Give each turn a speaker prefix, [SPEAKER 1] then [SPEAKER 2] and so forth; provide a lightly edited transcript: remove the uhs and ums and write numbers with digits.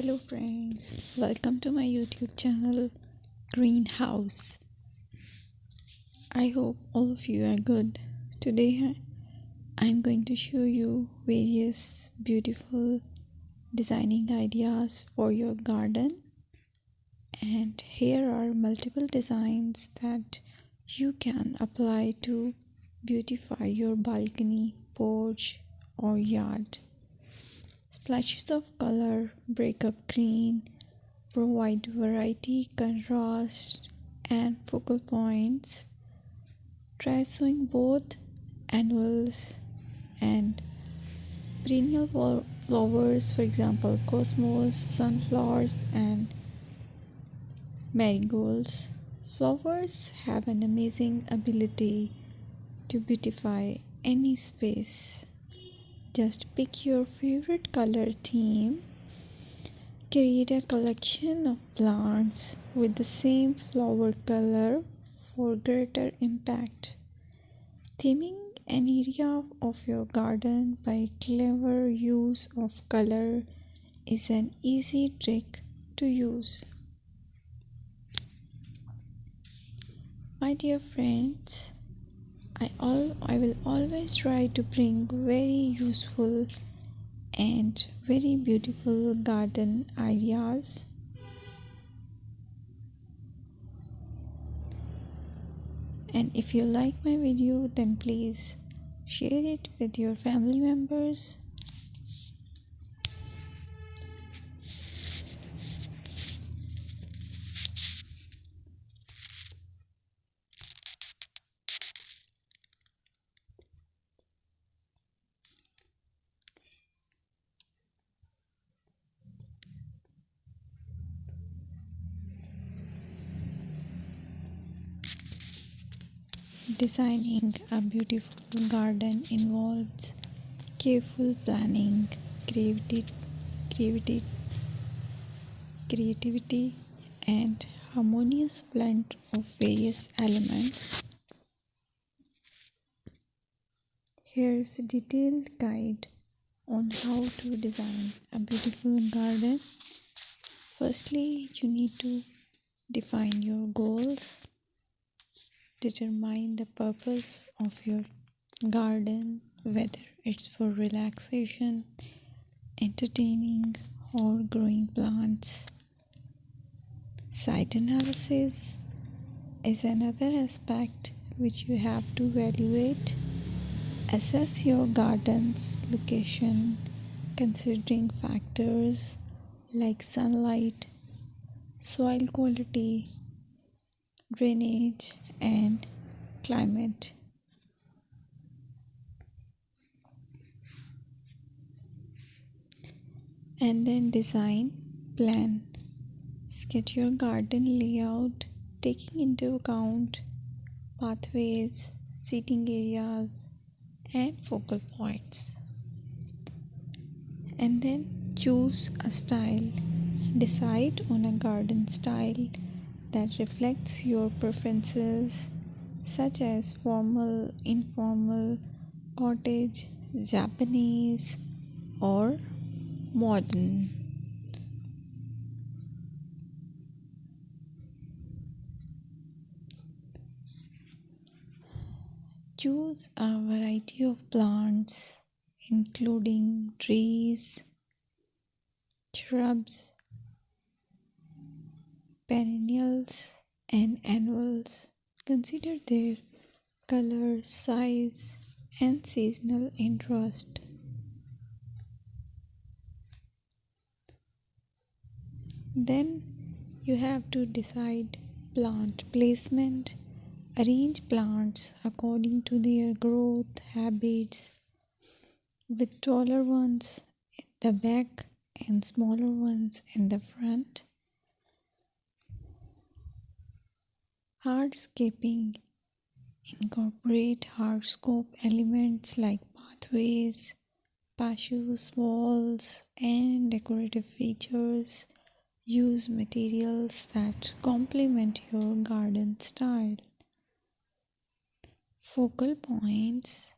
[SPEAKER 1] Hello friends, welcome to my YouTube channel Greenhouse. I hope all of you are good. Today I'm going to show you various beautiful designing ideas for your garden, and here are multiple designs that you can apply to beautify your balcony, porch or yard. Splashes of color break up green, provide variety, contrast, and focal points. Try sowing both annuals and perennial flowers, for example, cosmos, sunflowers, and marigolds. Flowers have an amazing ability to beautify any space. Just pick your favorite color theme. Create a collection of plants with the same flower color for greater impact. Theming an area of your garden by clever use of color is an easy trick to use. My dear friends, I will always try to bring very useful and very beautiful garden ideas. And if you like my video, then please share it with your family members. Designing a beautiful garden involves careful planning, creativity, creativity, and harmonious blend of various elements. Here's a detailed guide on how to design a beautiful garden. Firstly, you need to define your goals. Determine the purpose of your garden, whether it's for relaxation, entertaining, or growing plants. Site analysis is another aspect which you have to evaluate. Assess your garden's location, considering factors like sunlight, soil quality, drainage, and climate. And then design plan. Sketch your garden layout, taking into account pathways, seating areas, and focal points. And then choose a style. Decide on a garden style that reflects your preferences, such as formal, informal, cottage, Japanese, or modern. Choose a variety of plants, including trees, shrubs, perennials, and annuals. Consider their color, size, and seasonal interest. Then you have to decide plant placement. Arrange plants according to their growth habits, with taller ones in the back and smaller ones in the front. Hardscaping. Incorporate hardscape elements like pathways, patios, walls, and decorative features. Use materials that complement your garden style. Focal points.